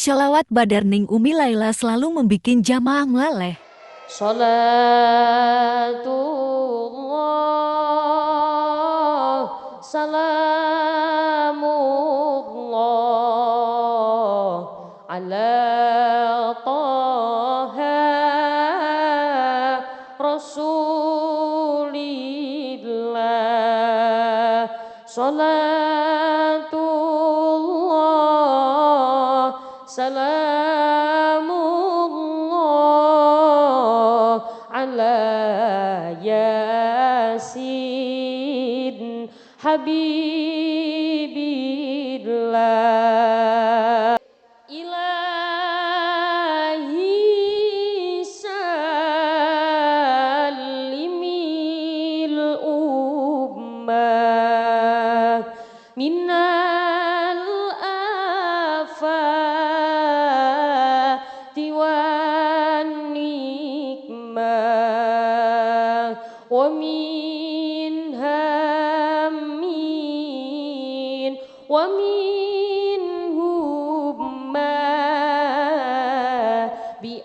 Sholawat Badar ning Umi Laila selalu membikin jamaah meleleh. Salatullah salamullah ala Taha Rasulillah. Salatullah salamullah ala Yasin Habibillah. Ilahi salimil ummah minal afati wan nikmah wa min hammin wa min humma bi